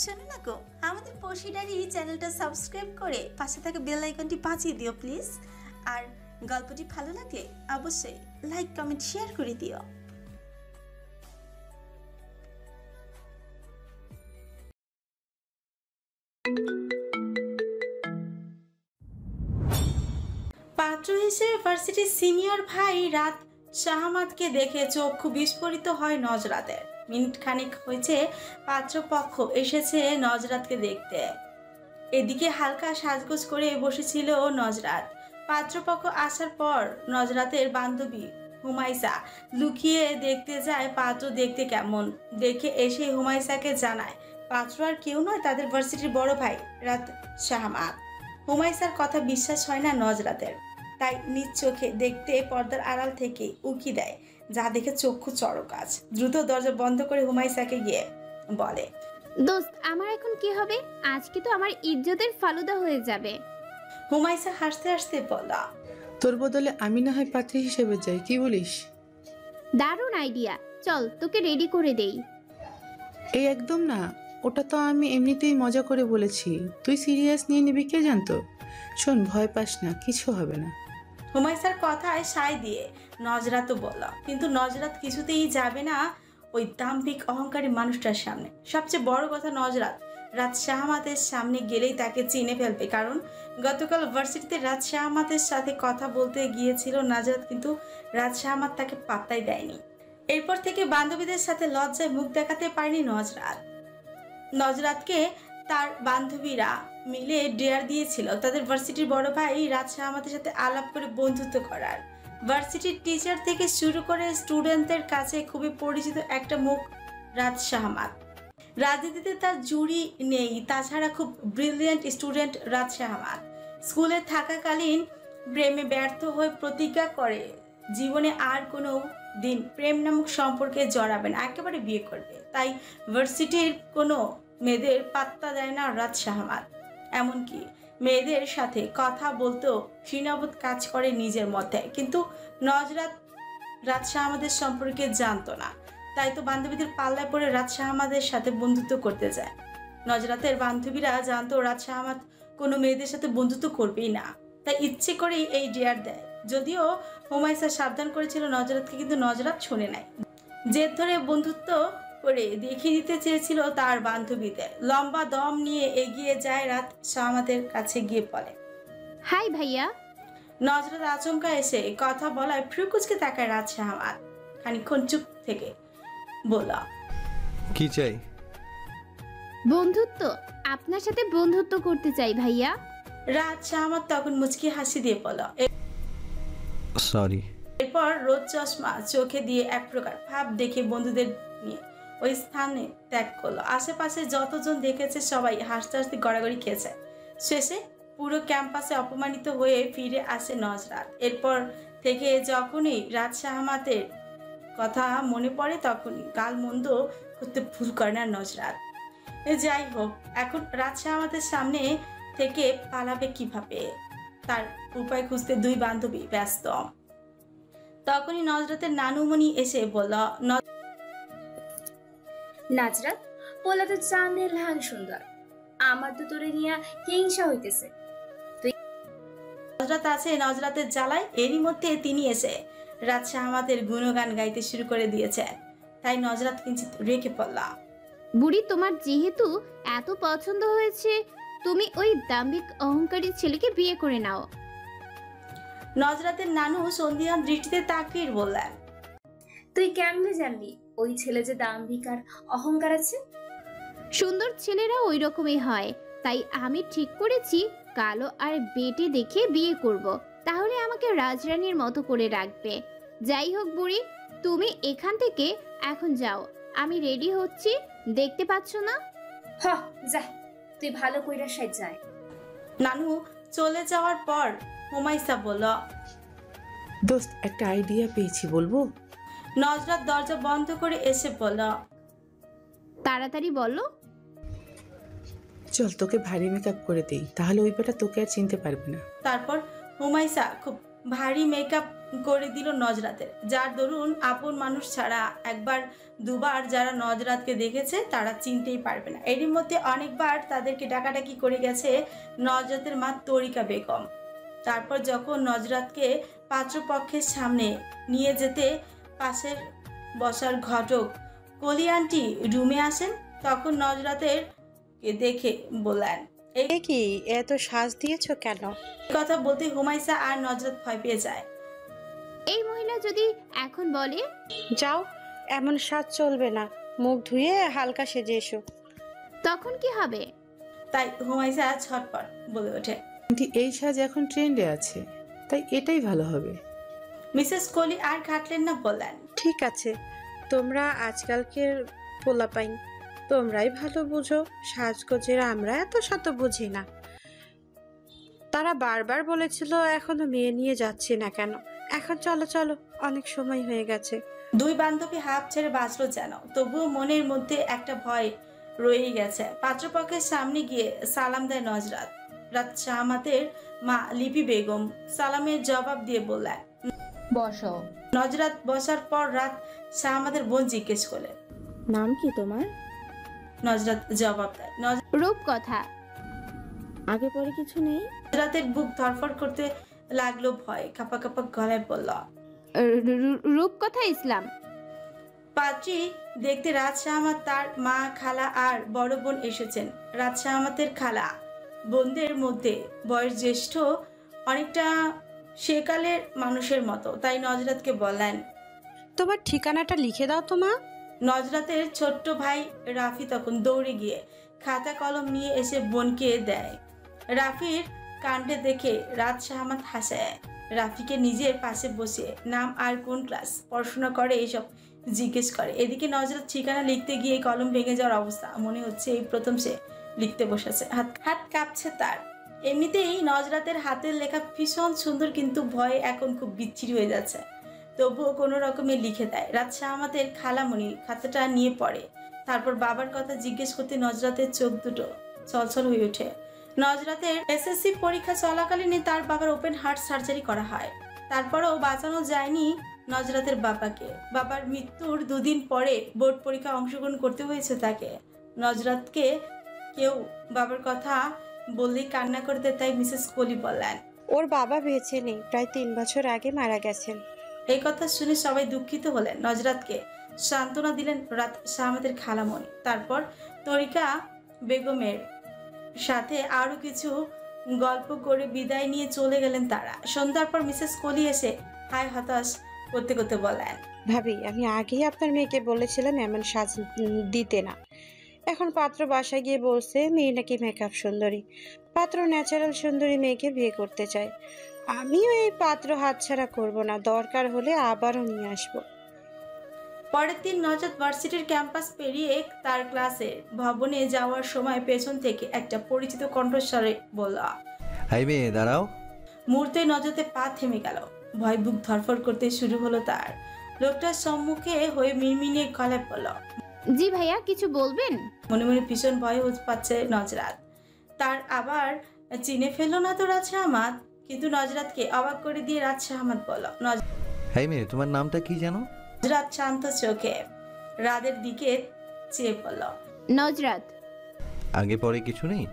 শোনো না গো, আমাদের পশিডারি চ্যানেলটা সাবস্ক্রাইব করে পাশে থাকা বেল আইকনটি বাজিয়ে দিও প্লিজ। আর গল্পটি ভালো লাগলে অবশ্যই লাইক কমেন্ট শেয়ার করে দিও। পাত্র হিসেবে ভার্সিটির সিনিয়র ভাই রাত শাহমাদকে দেখে চক্ষু বিস্ফোরিত হয় নজরাতের। মিনিট খানিক হয়েছে পাত্রপক্ষ এসেছে নজরাতকে দেখতে। এদিকে হালকা সাজগোজ করে বসেছিল নজরাত। পাত্রপক্ষ আসার পর নজরাতের বান্ধবী হুমায়সা লুকিয়ে দেখতে যায় পাত্র দেখতে কেমন। দেখে এসে হুমায়সাকে জানায় পাত্র আর কেউ নয়, তাদের ভার্সিটির বড় ভাই রাত শাহমাদ। হুমায়সার কথা বিশ্বাস হয় না নজরাতের, তাই নিজ চোখে দেখতে পর্দার আড়াল থেকে উকি দেয়, যা দেখে চক্ষু চড়কাজ। দ্রুত দরজা বন্ধ করে হুমায়সাকে গিয়ে বলে, দোস্ত আমার এখন কি হবে? আজকে তো আমার ইজ্জতের ফালুদা হয়ে যাবে। হুমায়সা হাসতে হাসতে বলল, তোর বদলে আমি না হয় পাত্রী হিসেবে যাই, কি বলিস? দারুণ আইডিয়া, চল তোকে রেডি করে দেই। এই একদম না, ওটা তো আমি এমনিতেই মজা করে বলেছি, তুই সিরিয়াস নিয়ে নিবি কে জানতো। শোন, ভয় পাস না, কিছু হবে না। হুমায়সার কথায় সায় দিয়ে নজরাতও বলল, কিন্তু নজরাত কিছুতেই যাবে না ওই দাম্ভিক অহংকারী মানুষটার সামনে। সবচেয়ে বড় কথা, নজরাত রাত শাহমাতের সামনে গেলেই তাকে চিনে ফেলবে, কারণ গতকাল ভার্সিটিতে রাত শাহমাতের সাথে কথা বলতে গিয়েছিল নজরাত, কিন্তু রাত শাহমাত তাকে পাত্তাই দেয়নি। এরপর থেকে বান্ধবীদের সাথে লজ্জায় মুখ দেখাতে পারেনি নজরাত। নজরাতকে তার বান্ধবীরা মিলে ডেয়ার দিয়েছিল তাদের ভার্সিটির বড় ভাই রাত শাহমাতের সাথে আলাপ করে বন্ধুত্ব করার। ভার্সিটির টিচার থেকে শুরু করে স্টুডেন্টদের কাছে খুবই পরিচিত একটা মুখ রাত শাহমাত। রাজনীতিতে তার জুড়ি নেই, তাছাড়া খুব ব্রিলিয়েন্ট স্টুডেন্ট রাত শাহমাত। স্কুলে থাকাকালীন প্রেমে ব্যর্থ হয়ে প্রতিজ্ঞা করে জীবনে আর কোনো দিন প্রেম নামক সম্পর্কে জড়াবে না, একেবারে বিয়ে করবে। তাই ভার্সিটির কোনো মেয়েদের পাত্তা দেয় না রাত শাহমাত। এমনকি মেয়েদের সাথে কথা বলতেও ঘৃণাবোধ কাজ করে নিজের মধ্যে। কিন্তু নজরাত রাত শাহমাদের সম্পর্কে জানতো না, তাই তো বান্ধবীদের পাল্লায় পড়ে রাত শাহমাদের সাথে বন্ধুত্ব করতে যায়। নজরাতের বান্ধবীরা জানতো রাত শাহমাদ কোনো মেয়েদের সাথে বন্ধুত্ব করবেই না, তাই ইচ্ছে করেই এই ডেয়ার দেয়। যদিও হুমায়সা সাবধান করেছিল নজরাতকে, কিন্তু নজরাত শুনে নাই। জেদ ধরে বন্ধুত্ব করে দেখিয়ে দিতে চেয়েছিল তার বান্ধবীদের। লম্বা দম নিয়ে এগিয়ে যায় রাত শাহমাদের কাছে গিয়ে বলে, হাই ভাইয়া। নজরাত আচমকা এসে কথা বলায় ফ্রুকুচকে তাকায় রাত শাহমাদ। খানিকক্ষণ চুপ থেকে বলল, কি চাই? বন্ধুত্ব, আপনার সাথে বন্ধুত্ব করতে চাই ভাইয়া। রাত শাহমাদ তখন মুচকি হাসি দিয়ে বলল। সরি। এরপর রোদ চশমা চোখে দিয়ে এক প্রকার ভাব দেখে বন্ধুদের নিয়ে ওই স্থানে ত্যাগ করলো। আশেপাশে যতজন দেখেছে সবাই হাসতে হাসতে গড়াগড়ি খেয়েছে। শেষে পুরো ক্যাম্পাসে অপমানিত হয়ে ফিরে আসে নজরাত। এরপর থেকে যখনই রাত শাহমাতের কথা মনে পড়ে তখনই গাল মন্দ করতে ভুল করে না নজরাত। যাই হোক, এখন রাত শাহমাতের সামনে থেকে পালাবে কিভাবে, তার উপায় খুঁজতে দুই বান্ধবী ব্যস্ত। তখনই নজরাতের নানুমণি এসে বলল, নাজরাত, পোলা তো চাঁদের লাহান সুন্দর, আমার তো তোরে নিয়া হিংসা হইতেছে। নজরাত আছে নজরাতের জ্বালায়। এরই মধ্যে তিনি এসে রাত শাহমাতের গুণগান গাইতে শুরু করে দিয়েছেন, তাই নজরাত কিঞ্চিত রেখে পড়ল। বুড়ি, তোমার যেহেতু এত পছন্দ হয়েছে, তুমি ওই দাম্ভিক অহংকারী ছেলেকে বিয়ে করে নাও। নজরাতের নানু সন্ধিহান দৃষ্টিতে তাকিয়ে বললেন, তুই কেমনে জানলি ওই ছেলে যে দাম্ভিক আর অহংকার আছে? সুন্দর ছেলেরা ওই রকমই হয়, তাই আমি ঠিক করেছি কালো আর বেটে দেখে বিয়ে করব, তাহলে আমাকে রাজরানীর মতো করে রাখবে। যাই হোক বুড়ি, তুমি এখান থেকে এখন যাও, আমি রেডি হচ্ছি, দেখতে পাচ্ছ না? হ, যা, তুই ভালো কইরা সাজ যায়। নানু চলে যাওয়ার পর হুমায়সা বলল, দোস্ত, একটা আইডিয়া পেয়েছি, বলবো? নজরাত দরজা বন্ধ করে এসে বলল, তাড়াতাড়ি বলো। চল তোকে ভারী মেকআপ করে দেই, তাহলে ওই বেটা তোকে আর চিনতে পারবে না। তারপর হুমায়সা খুব ভারী মেকআপ করে দিল নজরাতের, যার দরুন আপন মানুষ ছাড়া একবার দুবার যারা নজরাতকে দেখেছে তারা চিনতেই পারবে না। এরই মধ্যে অনেকবার তাদেরকে ডাকাডাকি করে গেছে নজরাতের মা তরিকা বেগম। তারপর যখন নজরাতকে পাত্রপক্ষের সামনে নিয়ে যেতে পাশের বসার ঘটক কলি আন্টি রুমে আসেন, তখন নজরাতের কে দেখে বললেন, এ কি এত সাজ দিয়েছো কেন? এই কথা বলতে হুমায়সা আর নজরাত ভয় পেয়ে যায়। এই মহিলা যদি এখন বলে যাও, এমন সাজ চলবে না, মুখ ধুয়ে হালকা সেজে এসো। তখন কি হবে? তাই হুমায়সা ছটপট বলে ওঠে। কিন্তু এই সাজ এখন ট্রেন্ডে আছে, তাই এটাই ভালো হবে। মিসেস কলি আর খাটলেন না, বললেন, ঠিক আছে, তোমরা আজকালকের পোলাপাইন, তোমরাই ভালো বুঝো সাজগোজের, আমরা এত শত বুঝি না। তারা বারবার বলেছিল এখনো মেয়ে নিয়ে যাচ্ছি না কেন, এখন চলো চলো, অনেক সময় হয়ে গেছে। দুই বান্ধবী হাফ ছেড়ে বাঁচলো যেন, তবুও মনের মধ্যে একটা ভয় রয়েই গেছে। পাত্রপক্ষের সামনে গিয়ে সালাম দেয় নজরাত। রাত শাহমাতের মা লিপি বেগম সালামের জবাব দিয়ে বললেন, বসো। নজরাত বসার পর রাত শাহমাতের বোন জিজ্ঞেস করলেন, নাম কি তোমার? নজরাত জবাব দেয়। রূপকথা। আগে পরে কিছু নেই? নজরাতের বুক ধরফর করতে লাগলো, ভয় কাপা কাপা গলায় বলল, রূপকথা ইসলাম। পাত্রী দেখতে রাত শাহমাত, তার মা, খালা আর বড় বোন এসেছেন। রাত শাহমাতের খালা বোনদের মধ্যে বয়স জ্যেষ্ঠ, অনেকটা সেকালের মানুষের মতো, তাই নজরাতকে বললেন, তোমার ঠিকানাটা লিখে দাও তো মা। নজরাতের ছোট্ট ভাই রাফি তখন দৌড়ে গিয়ে খাতা কলম নিয়ে এসে বোনকে দেয়। রাফির কাণ্ডে দেখে রাত শাহমাত হাসায়, রাফিকে নিজের পাশে বসে নাম আর কোন ক্লাস পড়াশোনা করে এসব জিজ্ঞেস করে। এদিকে নজরাত ঠিকানা লিখতে গিয়ে কলম ভেঙে যাওয়ার অবস্থা, মনে হচ্ছে এই প্রথম সে লিখতে বসেছে। হাত কাঁপছে তার। এমনিতেই নজরাতের হাতের লেখা ভীষণ সুন্দর, কিন্তু ভয়ে এখন খুব বিচ্ছিরি হয়ে যাচ্ছে। তবুও কোনো রকমে লিখে দেয়। রাত শাহমাতের খালামণি খাতাটা নিয়ে পড়ে, তারপর বাবার কথা জিজ্ঞেস করতে নজরাতের চোখ দুটো ছলছল হয়ে ওঠে। নজরাতের এসএসসি পরীক্ষা চলাকালীন তার বাবার ওপেন হার্ট সার্জারি করা হয়, তারপরেও বাঁচানো যায়নি নজরাতের বাবাকে। বাবার মৃত্যুর দুদিন পরে বোর্ড পরীক্ষা অংশগ্রহণ করতে হয়েছে তাকে। নজরাতকে কেউ বাবার কথা বললেই কান্না করতে, তাই মিসেস কলি বললেন, ওর বাবা বেঁচে নেই, প্রায় 3 বছর আগে মারা গেছেন। এই কথা শুনে সবাই দুঃখিত হলেন। নজরাতকে সান্ত্বনা দিলেন রাত শাহমাতের খালামণি। তারপর তরিকা বেগমের সাথে আরো কিছু গল্প করে বিদায় নিয়ে চলে গেলেন তারা। সন্ধ্যার পর মিসেস কলি এসে হায় হতাশ করতে করতে বলেন, ভাবি, আমি আগেই আপনার মেয়েকে বলেছিলাম এমন সাজ দিতে না। এখন পাত্র বাসায় গিয়ে বলছে মেয়ে নাকি মেকআপ সুন্দরী, পাত্র ন্যাচারাল সুন্দরী মেয়েকে বিয়ে করতে চায়। আমিও এই পাত্র হাতছাড়া করব না, দরকার হলে আবারও নিয়ে আসবো। পরের দিন নজরাত ভার্সিটির ক্যাম্পাস পেরিয়ে তার ক্লাসে ভবনে যাওয়ার সময় পেছন থেকে একটা পরিচিত কণ্ঠস্বরে বলল, হাই মেয়ে, দাঁড়াও। মুহূর্তে নজরাতে পা থেমে গেল, ভয় বুক ধরফর করতে শুরু হলো তার। লোকটার সম্মুখে হয়ে মিনমিনিয়ে গলায় বলল, জি ভাইয়া, কিছু বলবেন? মনে মনে ভীষণ ভয় পাচ্ছে নজরাত। তার আবার চিনে ফেললো না তো রাত শাহমাত, কিন্তু নজরাতকে অবাক করে দিয়ে রাত শাহমাত বলল, হাই মেয়ে, তোমার নামটা কি জানো? নজরাত শান্ত চোখে রাদের দিকে চেয়ে বলল, নজরাত। আগে পরে কিছু নেই?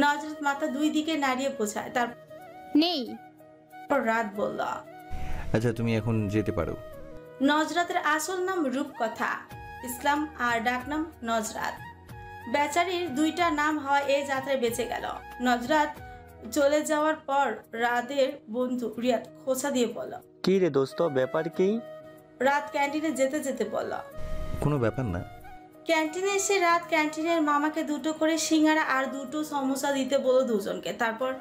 নজরাত মাথা দুই দিকে নাড়িয়ে বোঝায়। নেই। তারপর রাত বলল, আচ্ছা, তুমি এখন যেতে পারো। নজরাতের আসল নাম রূপকথা ইসলাম আর ডাকনাম নজরাত। বেচারির দুইটা নাম হওয়া এই যাত্রায় বেঁচে গেল। নজরাত চলে যাওয়ার পর রাতের বন্ধু রিয়াদ খোঁচা দিয়ে বলল, কি রে দোস্ত, ব্যাপার কি? রাত ক্যান্টিনে যেতে যেতে বলল, কোনো ব্যাপার না। ক্যান্টিনে এসে রাত ক্যান্টিনের মামাকে দুটো করে সিঙ্গারা আর দুটো সমোসা দিতে বলল দুজনকে। তারপর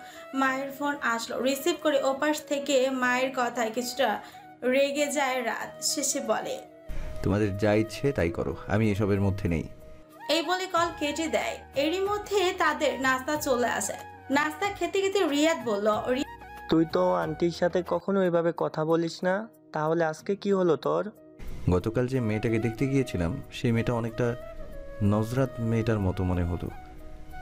মায়ের ফোন আসলো, রিসিভ করে ওপাশ থেকে মায়ের কথায় কিছুটা রেগে যায় রাত। শেষে বলে, তোমাদের যা ইচ্ছে তাই করো, আমি এসবের মধ্যে নেই। এই বলে কল কেটে দেয়। এরই মধ্যে তাদের নাস্তা চলে আসে। নাস্তা খেতে খেতে রিয়াদ বলল, তুই তো আন্টির সাথে কখনো এভাবে কথা বলিস না, তাহলে আজকে কি হলো তোর? গতকাল যে মেয়েটাকে দেখতে গিয়েছিলাম, সেই মেয়েটা অনেকটা নজরাত মেয়েটার মতো মনে হতো।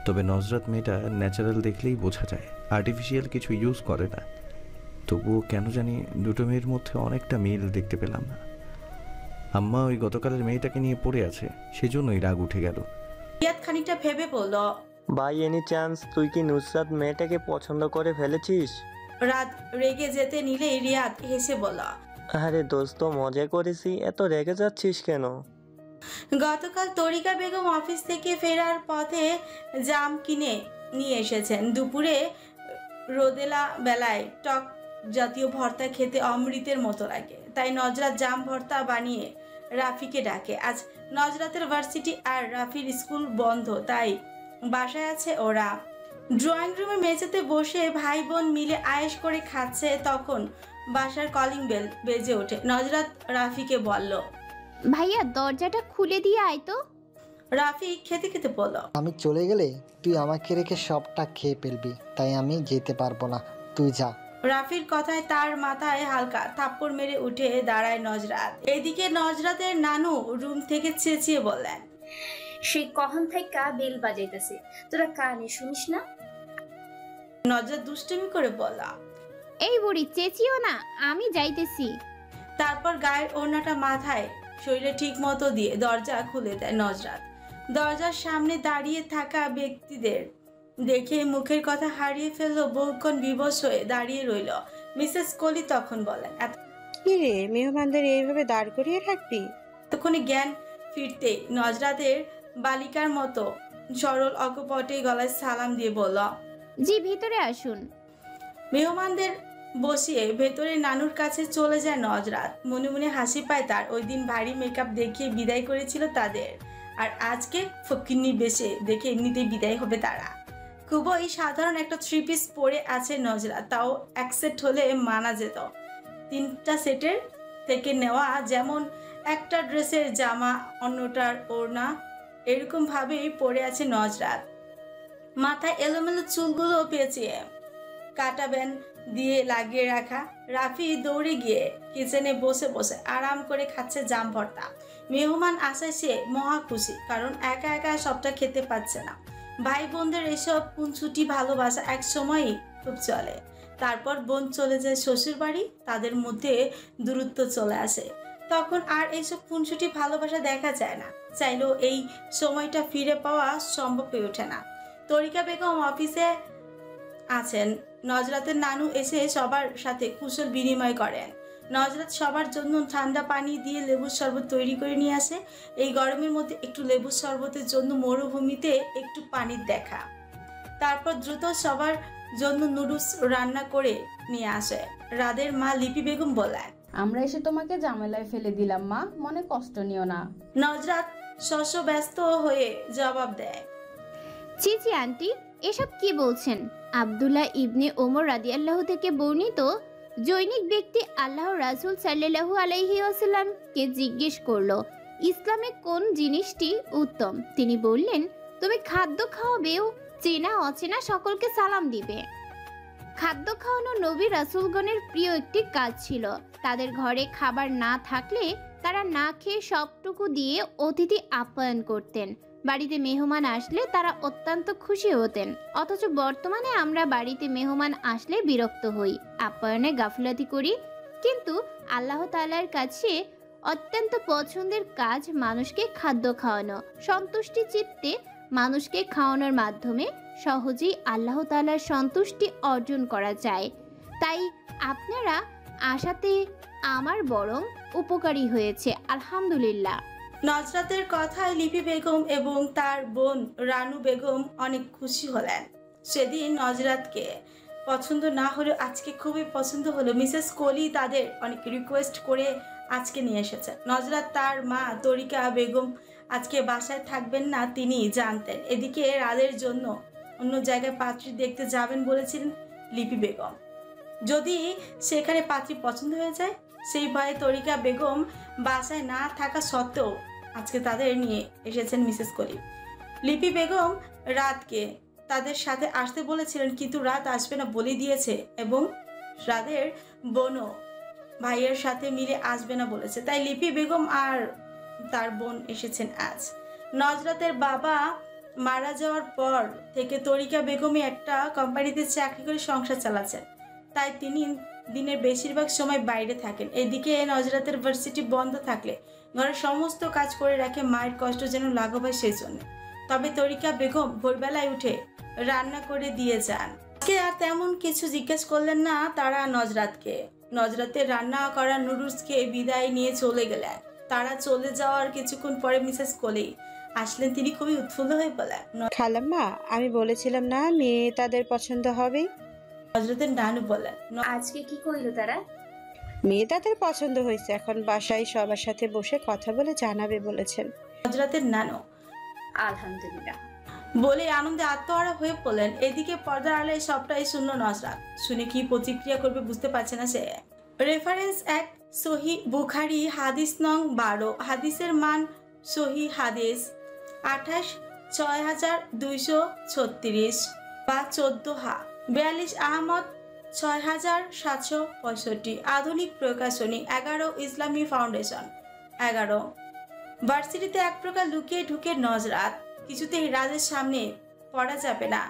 তবে নজরাত মেয়েটা ন্যাচারাল দেখলেই বোঝা যায়, আর্টিফিশিয়াল কিছু ইউজ করে না। তবুও কেন জানি দুটো মেয়ের মধ্যে অনেকটা মিল দেখতে পেলাম না। আম্মা ওই গতকালের মেয়েটাকে নিয়ে পড়ে আছে, সেজন্যই রাগ উঠে গেল। রিয়াদ খানিকটা ভেবে বলল, বাই এনি চান্স তুই কি নুসরাত মেয়েটাকে পছন্দ করে ফেলেছিস? রাত রেগে যেতে নিলেই রিয়াদ হেসে বলল, আরে দোস্ত মজা করেছি, এত রেগে যাচ্ছিস কেন? গতকাল তরিকা বেগম অফিস থেকে ফেরার পথে জাম কিনে নিয়ে এসেছেন। দুপুরে রোদেলা বেলায় টক জাতীয় ভর্তা খেতে অমৃতের মতো লাগে, তাই নজরাত জাম ভর্তা বানিয়ে রাফিকে ডাকে। আজ নজরাতের ভার্সিটি আর রাফির স্কুল বন্ধ, তাই বাসায় আছে ওরা। ড্রয়িং রুমে মেঝেতে বসে ভাই বোন মিলে আয়েশ করে খাচ্ছে, তখন বাসার কলিং বেল বেজে ওঠে। নজরাত রাফিকে বলল, ভাইয়া দরজাটা খুলে দিয়ে আয় তো। রাফি খেতে খেতে বলল, আমি চলে গেলে তুই আমাকে রেখে সবটা খেয়ে ফেলবি, তাই আমি যেতে পারবো না, তুই যা। রাফির কথায় তার মাথায় হালকা থাপ্পড় মেরে উঠে দাঁড়ায় নজরাত। এদিকে নজরাতের নানু রুম থেকে চেঁচিয়ে বললেন, সেই কখন থেকে বেল বাজাইতেছে, তোরা কানে শুনিস না? নজরাত দুষ্টুমি করে বলল। এই বুড়ি চেঁচিও না, আমি যাইতেছি। তারপর গায়ের ওড়নাটা মাথায় শরীরে ঠিক মতো দিয়ে দরজা খুলে দেয় নজরাত। দরজার সামনে দাঁড়িয়ে থাকা ব্যক্তিদের দেখে মুখের কথা হারিয়ে ফেললো, বহুক্ষণ বিবশ হয়ে দাঁড়িয়ে রইল। মিসেস কলি তখন বলেন, কি রে, মেহমানদের এইভাবে দাঁড় করিয়ে রাখবি? এতক্ষণে জ্ঞান ফিরতে নজরাতের বালিকার মতো সরল অকপটে গলায় সালাম দিয়ে বলল, জি ভিতরে আসুন। মেহমানদের বসিয়ে ভেতরে নানুর কাছে চলে যায় নজরাত। মনে মনে হাসি পায় তার। ওই দিন ভারী মেকআপ দেখিয়ে বিদায় করেছিল তাদের, আর আজকে ফকিন্নি বেশে দেখে এমনিতেই বিদায় হবে তারা। খুবই সাধারণ একটা 3 পিস পরে আছে নজরাত, তাও এক সেট হলে মানা যেত। 3টা সেটের থেকে নেওয়া, যেমন একটা ড্রেসের জামা অন্যটার ওড়না, এরকম ভাবেই পরে আছে নজরাত। মাথায় এলোমেলো চুলগুলো পেঁচিয়ে কাটা ব্যান্ড দিয়ে লাগিয়ে রাখা। রাফি দৌড়ে গিয়ে কিচেনে বসে বসে আরাম করে খাচ্ছে জাম ভর্তা। মেহমান আসায় সে মহা খুশি, কারণ একা একা সবটা খেতে পাচ্ছে না। ভাই বোনদের এসব খুনসুটি ভালোবাসা এক সময়ই খুব চলে, তারপর বোন চলে যায় শ্বশুর বাড়ি, তাদের মধ্যে দূরত্ব চলে আসে, তখন আর এইসব খুনসুটি ভালোবাসা দেখা যায় না। চাইলেও এই সময়টা ফিরে পাওয়া সম্ভব হয়ে ওঠে না। তরিকা বেগম অফিসে আছেন, নজরাতের নানু এসে সবার সাথে কুশল বিনিময় করেন। নজরাত সবার জন্য ঠান্ডা পানি দিয়ে লেবুর শরবত তৈরি করে নিয়ে আসে। এই গরমের মধ্যে একটু লেবুর শরবতের জন্য মরুভূমিতে একটু পানির দেখা। তারপর দ্রুত সবার জন্য নুডলস রান্না করে নিয়ে আসে। রাদের মা লিপি বেগম বলেন, আমরা এসে তোমাকে ঝামেলায় ফেলে দিলাম মা, মনে কষ্ট নিও না। নজরাত শস্য ব্যস্ত হয়ে জবাব দেয়, জি জি আন্টি, এসব কি বলছেন? আব্দুল্লাহ ইবনে ওমর রাদিয়াল্লাহু থেকে বর্ণিত জৈনিক ব্যক্তি আল্লাহর রাসূল সাল্লাল্লাহু আলাইহি ওয়াসাল্লামকে জিজ্ঞেস করলো, ইসলামে কোন জিনিসটি উত্তম? তিনি বললেন, তুমি খাদ্য খাওয়াবেও, চেনা অচেনা সকলকে সালাম দিবে। খাদ্য খাওয়ানো নবী রাসূলগণের প্রিয় একটি কাজ ছিল। তাদের ঘরে খাবার না থাকলে তারা না খেয়ে সবটুকু দিয়ে অতিথি আপ্যায়ন করতেন। বাড়িতে মেহমান আসলে তারা অত্যন্ত খুশি হতেন, অথচ বর্তমানে আমরা বাড়িতে মেহমান আসলে বিরক্ত হই, আপ্যায়নে গাফলাতি করি। কিন্তু আল্লাহ তাআলার কাছে অত্যন্ত পছন্দের কাজ মানুষকে খাদ্য খাওয়ানো। সন্তুষ্টি চিত্তে মানুষকে খাওয়ানোর মাধ্যমে সহজেই আল্লাহ তাআলার সন্তুষ্টি অর্জন করা যায়। তাই আপনারা আশাতে আমার বরং উপকারী হয়েছে, আলহামদুলিল্লাহ। নজরাতের কথায় লিপি বেগম এবং তার বোন রানু বেগম অনেক খুশি হলেন। সেদিন নজরাতকে পছন্দ না হলেও আজকে খুবই পছন্দ হলো। মিসেস কোলি তাদের অনেক রিকোয়েস্ট করে আজকে নিয়ে এসেছেন। নজরাত তার মা তরিকা বেগম আজকে বাসায় থাকবেন না তিনি জানতেন। এদিকে রাদের জন্য অন্য জায়গায় পাত্রী দেখতে যাবেন বলেছিলেন লিপি বেগম। যদি সেখানে পাত্রী পছন্দ হয়ে যায়, সেই ভয়ে তরিকা বেগম বাসায় না থাকা সত্ত্বেও আজকে তাদের নিয়ে এসেছেন মিসেস কলি। লিপি বেগম রাতকে তাদের সাথে আসতে বলেছিলেন, কিন্তু রাত আসবে না বলে দিয়েছে, এবং রাদের বোনও ভাইয়ের সাথে মিলে আসবে না বলেছে। তাই লিপি বেগম আর তার বোন এসেছেন আজ। নজরাতের বাবা মারা যাওয়ার পর থেকে তরিকা বেগমই একটা কোম্পানিতে চাকরি করে সংসার চালাচ্ছেন, তাই তিনি দিনের বেশিরভাগ সময় বাইরে থাকেন। এদিকে নজরাতের ভার্সিটি বন্ধ থাকলে ঘরের সমস্ত কাজ করে রাখে, মায়ের কষ্ট যেন লাঘব হয় সেই জন্য। তবে তরিকা বেগম ভোরবেলায় উঠে রান্না করে দিয়ে যান। আজকে আর তেমন কিছু জিজ্ঞেস করলেন না তারা নজরাতকে। নজরাতের রান্না করা নুডলস খেয়ে বিদায় নিয়ে চলে গেলেন। তারা চলে যাওয়ার কিছুক্ষণ পরে মিসেস কোলি আসলেন। তিনি খুবই উৎফুল্ল হয়ে বলেন, খালাম্মা, আমি বলেছিলাম না মেয়ে তাদের পছন্দ হবে? নজরাতের নানু বলেন, আজকে কি কইল তারা? মেয়ে তাদের পছন্দ হয়েছে, এখন বাসায় সবার সাথে বসে কথা বলে জানাবে বলেছেন। নজরাতের নানু আলহামদুলিল্লাহ বলে আনন্দে আত্মহারা হয়ে পড়লেন। এদিকে পর্দার আলে সবটাই শূন্য নজরাত। শুনে কি প্রতিক্রিয়া করবে বুঝতে পারছে না সে। রেফারেন্স 1 সহি বুখারি হাদিস নং 12, হাদিসের মান সহি হাদিস 28,6236 বা 14 হা 42 আহমদ 6,765 আধুনিক প্রকাশনী 11 ইসলামী ফাউন্ডেশন 11। ভার্সিটিতে এক প্রকার লুকিয়ে ঢুকে নজরাত। কিছুতেই রাজের সামনে পড়া যাবে না,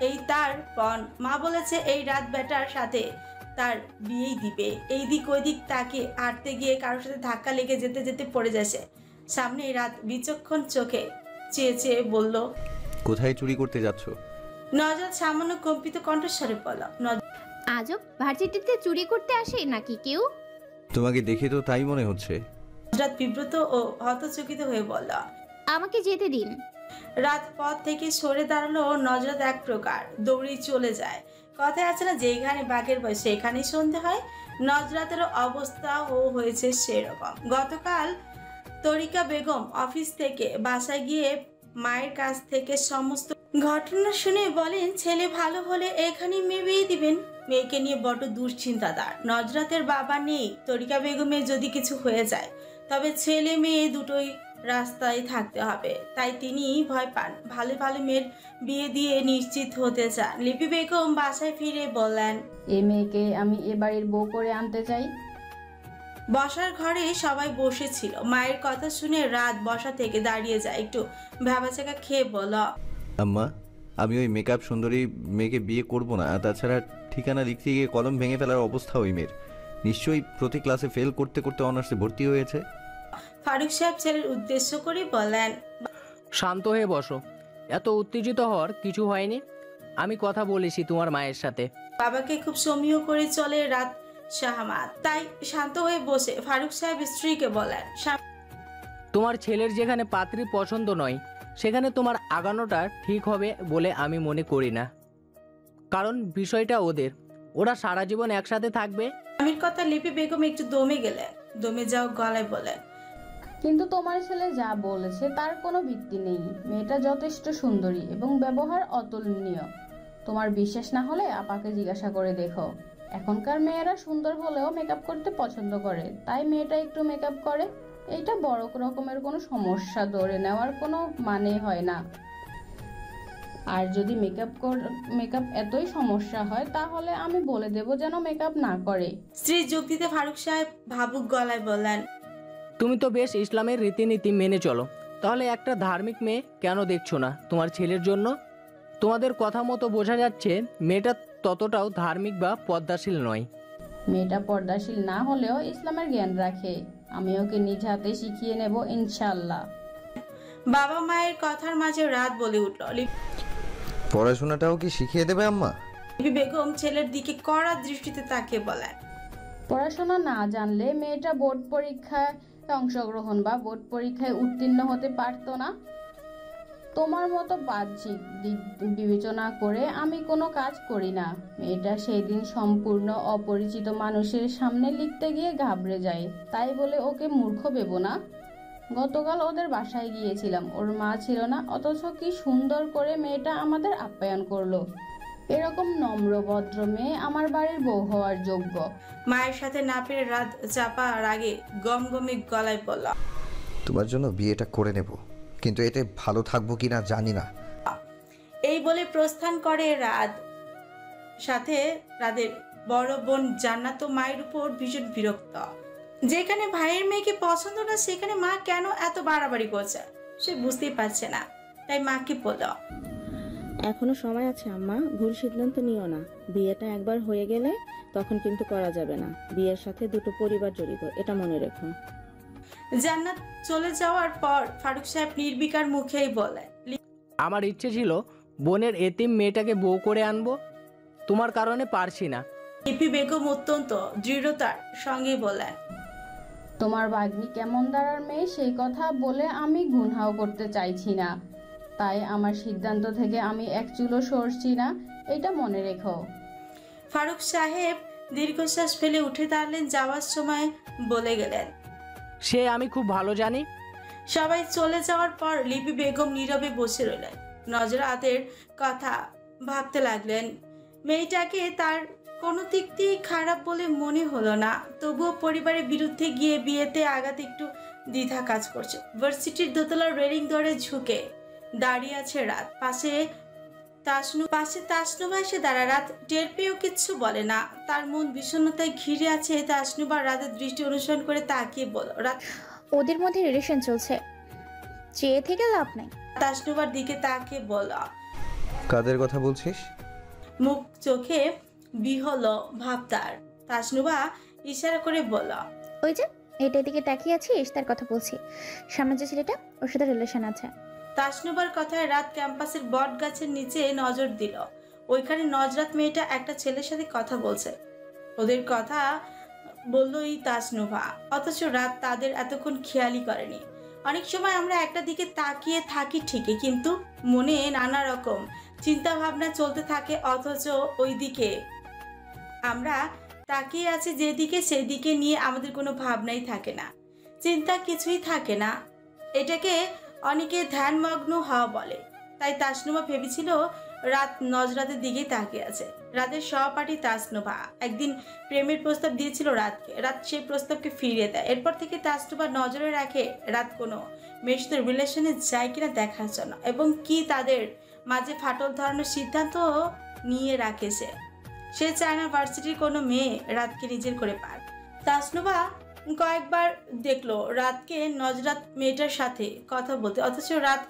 এই তার পণ। মা বলেছে এই রাত বেটার সাথে তার বিয়েই দিবে। এই দিক ওই দিক তাকে হাঁটতে গিয়ে কারোর সাথে ধাক্কা লেগে যেতে যেতে পড়ে যাচ্ছে। সামনে রাত বিচক্ষণ চোখে চেয়ে চেয়ে বলল, কোথায় চুরি করতে যাচ্ছ? নজরাত সামান্য কম্পিত কণ্ঠস্বরে বলল, আজব, ভার্সিটিতে চুরি করতে আসে নাকি কেউ? তোমাকে দেখে তো তাই মনে হচ্ছে। নজরাত বিব্রত ও হতচকিত হয়ে বলল, আমাকে যেতে দিন। রাত পথ থেকে সরে দাঁড়ালো নজরাত এক প্রকার দৌড়ে চলে যায়। কথায় আছে না, যেখানে বাঘের ভয় সেখানেই সন্ধে হয়। নজরাতেরও অবস্থা হয়েছে সেরকম। গতকাল তরিকা বেগম অফিস থেকে বাসায় গিয়ে মায়ের কাছ থেকে সমস্ত ঘটনা শুনে বলেন, ছেলে ভালো হলে এখানেই মেয়ে বিয়ে দিবেন। মেয়েকে নিয়ে বড় দুশ্চিন্তাদার। নজরাতের বাবা নেই। তরিকা বেগমের যদি কিছু হয়ে যায় তবে ছেলে মেয়ে দুটোই রাস্তায় থাকতে হবে, তাই তিনি ভয় পান। ভালো ভালো মেয়ের বিয়ে দিয়ে নিশ্চিত হতে চান। লিপি বেগম বাসায় ফিরে বললেন, এই মেয়েকে আমি এ বাড়ির বউ করে আনতে চাই। বসার ঘরে সবাই বসেছিল। মায়ের কথা শুনে রাত বসা থেকে দাঁড়িয়ে যায়, একটু ভ্যাবাচাকা খেয়ে বলল, আম্মা, আমি ওই মেকআপ সুন্দরী মেয়েকে বিয়ে করব না। তাছাড়া ঠিকানা লিখতে গিয়ে কলম ভেঙে ফেলার অবস্থা ওই মেয়ের। নিশ্চয়ই প্রতি ক্লাসে ফেল করতে করতে অনার্সে ভর্তি হয়েছে। ফারুক সাহেব ছেলের উদ্দেশ্য করে বলেন, শান্ত হয়ে বসো, এত উত্তেজিত হওয়ার কিছু হয়নি। আমি কথা বলেছি তোমার মায়ের সাথে। বাবাকে খুব সমীহ করে চলে রাত শাহমাদ, তাই শান্ত হয়ে বসে ফারুক সাহেব স্ত্রীকে বলেন, তোমার ছেলের যেখানে পাত্রী পছন্দ নয় সেখানে তোমার আগানোটা ঠিক হবে বলে আমি মনে করি না, কারণ বিষয়টা ওরা সারা জীবন একসাথে থাকবে। আমির কথা লিপি বেগম একটু দমে গেলেন। দমে যাও গলায় বলেন, কিন্তু তোমার ছেলে যা বলেছে তার কোনো ভিত্তি নেই। মেয়েটা যথেষ্ট সুন্দরী এবং ব্যবহার অতুলনীয়। তোমার বিশ্বাস না হলে আপাকে জিজ্ঞাসা করে দেখো। এখনকার মেয়েরা সুন্দর হলেও মেকআপ করতে পছন্দ করে, তাই মেয়েটা একটু মেকআপ করে। এইটা বড় রকমের কোনো সমস্যা ধরে নেওয়ার কোনো মানে হয় না। আর যদি মেকআপ এতই সমস্যা হয় তাহলে আমি বলে দেব যেন মেকআপ না করে। স্ত্রী যোগ দিতে ফারুক সাহেব ভাবুক গলায় বললেন, তুমি তো বেশ ইসলামের রীতিনীতি মেনে চলো, তাহলে একটা ধার্মিক মেয়ে কেন দেখছো না তোমার ছেলের জন্য? তোমাদের কথা মতো বোঝা যাচ্ছে মেয়েটা ততটাও ধার্মিক বা পদ্মাশীল নয়। মেয়েটা পর্দাশীল না হলেও ইসলামের জ্ঞান রাখে। আমি ওকে নিজ হাতে শিখিয়ে নেব ইনশাআল্লাহ। বাবা মায়ের কথার মাঝে রাত বলে উঠল, পড়াশোনাটাও কি শিখিয়ে দেবে আম্মা? লিপি বেগম ছেলের দিকে কড়া দৃষ্টিতে তাকিয়ে বলেন, পড়াশোনা না জানলে মেয়েটা বোর্ড পরীক্ষায় অংশগ্রহণ বা বোর্ড পরীক্ষায় উত্তীর্ণ হতে পারতো না। তোমার মতো বাহ্যিক দিক বিবেচনা করে আমি কোনো কাজ করি না। মেয়েটা সেই দিন সম্পূর্ণ অপরিচিত মানুষের সামনে লিখতে গিয়ে ঘাবড়ে যায়, তাই বলে ওকে মূর্খ ভেবো না। গতকাল ওদের বাসায় গিয়েছিলাম, ওর মা ছিল না, অথচ কি সুন্দর করে মেয়েটা আমাদের আপ্যায়ন করলো। এরকম নম্র ভদ্র মেয়ে আমার বাড়ির বউ হওয়ার যোগ্য। মায়ের সাথে না পেরে রাত চাপার আগে গমগমে গলায় বলল, তোমার জন্য বিয়েটা করে নেব, কিন্তু এতে ভালো থাকবো কিনা জানি না। এই বলে প্রস্থান করে রাত। সাথে রাদের বড় বোন জান্নাত মায়ের উপর ভীষণ বিরক্ত। যেখানে ভাইয়ের মেয়েকে পছন্দ না সেখানে মা কেন এত বাড়াবাড়ি করছে সে বুঝতেই পারছে না, তাই মাকে বলল, এখনো সময় আছে আম্মা, ভুল সিদ্ধান্ত নিও না। বিয়েটা একবার হয়ে গেলে তখন কিন্তু করা যাবে না। বিয়ের সাথে দুটো পরিবার জড়িত, এটা মনে রেখো। জান্নাত চলে যাওয়ার পর ফারুক সাহেব নির্বিকার মুখেই বলে, আমার ইচ্ছে ছিল বোনের এতিম মেয়েটাকে বউ করে আনবো, তোমার কারণে পারছি না। লিপি বেগম অত্যন্ত দৃঢ়তার সঙ্গে বলেন, তোমার ভাগ্নি কেমন দাঁড়ার মেয়ে সেই কথা বলে আমি গুনহাও করতে চাইছি না, তাই আমার সিদ্ধান্ত থেকে আমি এক চুলও সরছি না, এটা মনে রেখো। ফারুক সাহেব দীর্ঘশ্বাস ফেলে উঠে দাঁড়ালেন, যাওয়ার সময় বলে গেলেন, সে আমি খুব ভালো জানি। সবাই চলে যাওয়ার পর লিপি বেগম নীরবে বসে রইলেন। নজরাতের কথা ভাবতে লাগলেন। মেয়েটাকে তার কোনো দিক দিয়ে খারাপ বলে মনে হলো না, তবুও পরিবারের বিরুদ্ধে গিয়ে বিয়েতে আঘাত একটু দ্বিধা কাজ করছে। ভার্সিটির দোতলার রেলিং ধরে ঝুঁকে দাঁড়িয়ে আছে রাত। পাশে তাসনুবা এসে দাঁড়া। রাত টের পেয়েও কিচ্ছু বলে না, তার মন বিষণ্ণতায় ঘিরে আছে। তাসনুবা রাতের দৃষ্টি অনুসরণ করে তাকিয়ে বলল, রাত, ওদের মধ্যে রিলেশন চলছে, চেয়ে থেকে লাভ নাই। তাসনুবার দিকে তাকিয়ে বলল, কাদের কথা বলছিস? মুখ চোখে বিহল ভাবতার। তাসনুবা ইশারা করে বলল, ওই যে এটার দিকে তাকিয়ে আছিস, তার কথা বলছি। সামনে যে ছেলেটা, ওর সাথে রিলেশন আছে। তাসনুবার কথায় রাত ক্যাম্পাসের বট গাছের নিচে নজর দিল। ওইখানে নজরাত মেয়েটা একটা ছেলের সাথে কথা বলছে। ওদের কথা বললই তাসনুভা, অথচ রাত তাদের এতক্ষণ খেয়ালই করেনি। অনেক সময় আমরা একটা দিকে তাকিয়ে থাকি ঠিকই, কিন্তু মনে নানা রকম চিন্তা ভাবনা চলতে থাকে, অথচ ওই দিকে আমরা তাকিয়ে আছি যেদিকে, সেই দিকে নিয়ে আমাদের কোনো ভাবনাই থাকে না, চিন্তা কিছুই থাকে না। এটাকে অনেকে ধ্যানমগ্ন হওয়া বলে। তাই তাসনুভা ভেবেছিল রাত নজরাতের দিকেই তাকিয়ে আছে। রাতের সহপাঠী তাসনুভা একদিন প্রেমের প্রস্তাব দিয়েছিল রাতকে। রাত সেই প্রস্তাবকে ফিরিয়ে দেয়। এরপর থেকে তাসনুভা নজরে রাখে রাত কোনো মেয়ের সাথে রিলেশনে যায় কিনা দেখার জন্য, এবং কি তাদের মাঝে ফাটল ধরানোর সিদ্ধান্ত নিয়ে রাখে। সে চায় না ভার্সিটির কোনো মেয়ে রাতকে নিজের করে পাক। তাসনুভা কয়েকবার দেখলো রাতকে নজরাত মেয়েটার সাথে কথা বলতে, অথচ রাত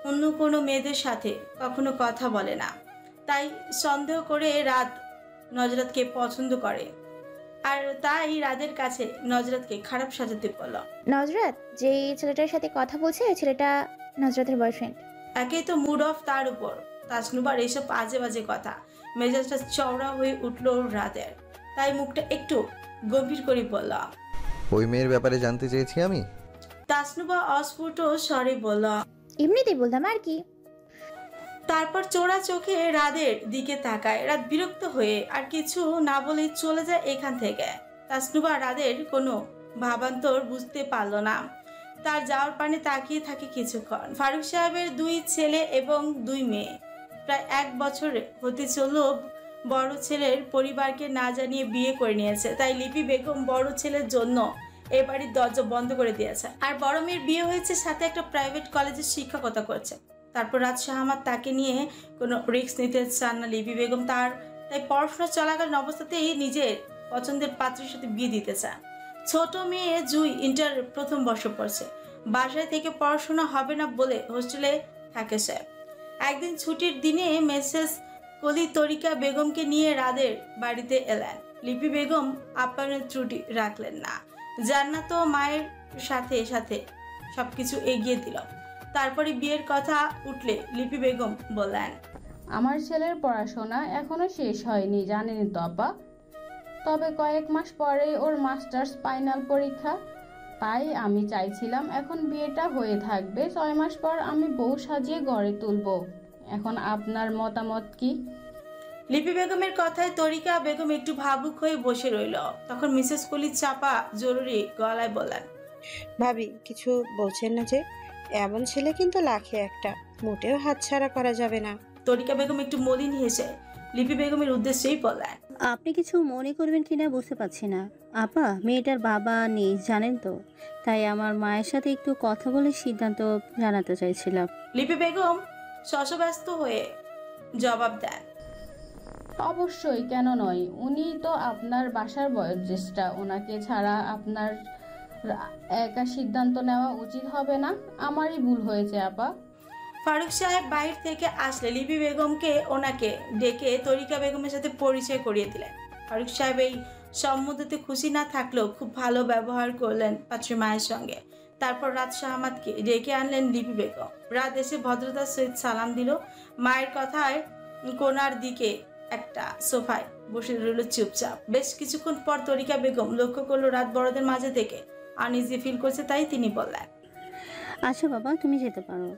অন্য কোনো মেয়েদের সাথে কখনো কথা বলে না। তাই সন্দেহ করে রাত নজরাতকে পছন্দ করে, আর তাই রাতের কাছে নজরাতকে খারাপ সাজাতে বলল। নজরাত যে ছেলেটার সাথে কথা বলছে, ওই ছেলেটা নজরাতের বয়ফ্রেন্ড। একেই তো মুড অফ, তার উপর তাসনুবার এইসব আজে বাজে কথা। মেজাজটা চওড়া হয়ে উঠল রাতের, তাই মুখটা একটু গম্ভীর করে বলল, ওই মেয়ের ব্যাপারে জানতে চেয়েছি আমি। তাসনুবা অস্ফুট স্বরে বলল, এমনিতেই বললাম আর কি। তারপর চোরা চোখে রাদের দিকে তাকায়। রাত বিরক্ত হয়ে আর কিছু না বলে চলে যায় এখান থেকে। তাসনুবা রাদের কোনো ভাবান্তর বুঝতে পারল না। তার যাওয়ার পানে তাকিয়ে থাকে কিছুক্ষণ। ফারুক সাহেবের 2 ছেলে এবং 2 মেয়ে। প্রায় 1 বছর হতে চলল বড় ছেলের পরিবারকে না জানিয়ে বিয়ে করে নিয়েছে। তাই লিপি বেগম বড় ছেলের জন্য এ বাড়ির দরজা বন্ধ করে দিয়েছে। আর বড় মেয়ের বিয়ে হয়েছে, সাথে একটা প্রাইভেট কলেজে শিক্ষকতা করছে। তারপর রাত শাহমাত তাকে নিয়ে কোনো রিস্ক নিতে চান না লিপি বেগম। তাই পড়াশোনা চলাকালীন অবস্থাতেই নিজের পছন্দের পাত্রের সাথে বিয়ে দিতে চান। ছোট মেয়ে জুই ইন্টার প্রথম বর্ষ পড়ছে। বাসায় থেকে পড়াশোনা হবে না বলে হোস্টেলে থাকে সে। একদিন ছুটির দিনে মেসেস কলি তরিকা বেগমকে নিয়ে রাদের বাড়িতে এলেন। লিপি বেগম আপ্যায়নের ত্রুটি রাখলেন না। জান্নাত ও মায়ের সাথে সাথে সবকিছু এগিয়ে দিল। তারপরে বিয়ের কথা উঠলে লিপি বেগম বললেন, আমার ছেলের পড়াশোনা এখনো শেষ হয়নি, জানেনই তো আপা। তবে কয়েক মাস পরেই ওর মাস্টার্স ফাইনাল পরীক্ষা। তাই আমি চাইছিলাম এখন বিয়েটা হয়ে থাকবে, 6 মাস পর আমি বউ সাজিয়ে ঘরে তুলব। এখন আপনার মতামত কি? লিপি বেগমের কথায় তরিকা বেগম একটু ভাবুক হয়ে বসে রইল। তখন মিসেস কলি চাপা জরুরি গলায় বললেন, ভাবি কিছু বলছেন না যে? এমন ছেলে কিন্তু লাখে একটা, মোটেও হাতছাড়া করা যাবে না। তরিকা বেগম একটু মলিন হেসে লিপি বেগমের উদ্দেশ্যেই বললেন, আপনি কিছু মনে করবেন কিনা বুঝতে পারছি না আপা, মেয়েটার বাবা নেই জানেন তো, তাই আমার মায়ের সাথে একটু কথা বলে সিদ্ধান্ত জানাতে চাইছিলাম। লিপি বেগম শশব্যস্ত হয়ে জবাব দেন, অবশ্যই, কেন নয়। উনি তো আপনার বাসার বয়োজ্যেষ্ঠা, ওনাকে ছাড়া আপনার একা সিদ্ধান্ত নেওয়া উচিত হবে না। আমারই ভুল হয়েছে আপা। ফারুক সাহেব বাইরে থেকে আসলে লিপি বেগমকে ওনাকে ডেকে তরিকা বেগমের সাথে পরিচয় করিয়ে দিলেন। ফারুক সাহেব এই সম্মতিতে খুশি না থাকলেও খুব ভালো ব্যবহার করলেন পাত্রীর মায়ের সঙ্গে। তারপর রাত শাহমাদকে ডেকে আনলেন লিপি বেগম। রাত এসে ভদ্রতার সহিত সালাম দিল। মায়ের কথায় কোনার দিকে একটা সোফায় বসে রইল চুপচাপ। বেশ কিছুক্ষণ পর তরিকা বেগম লক্ষ্য করলো রাত বড়দের মাঝে থেকে আনইজি ফিল করছে, তাই তিনি বললেন, আচ্ছা বাবা, তুমি যেতে পারো।